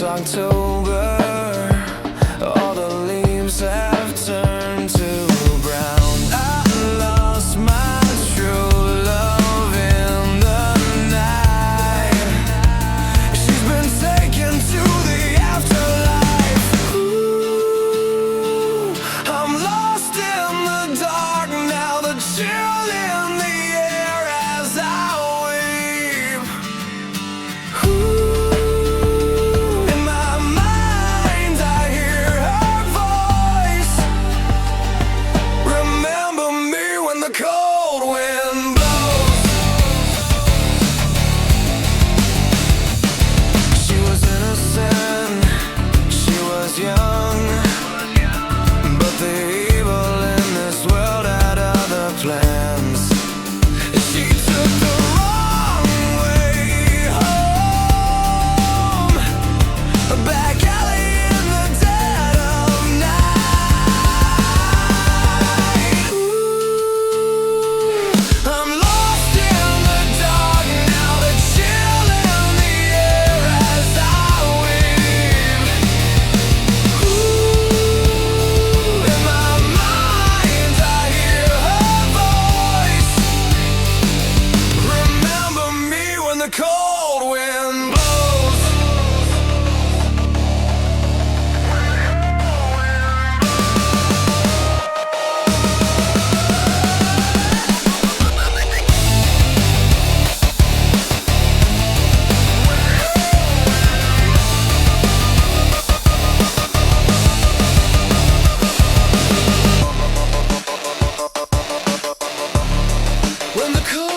It's October, all the leaves have turned to brown. I lost my true love in the night. She's been taken to the afterlife. Ooh, I'm lost in the dark now, the chill in the air as I weep. Ooh, in my mind I hear her voice. Remember me when the cold wind blows. She was innocent, she was young, but the evil in this world had other plans. She took the wrong way home, a back alley in the dead of night. Ooh, I'm lost in the dark now, the chill in the air as I weep. Ooh, in my mind I hear her voice. Remember me when the cold wind blows. When the cold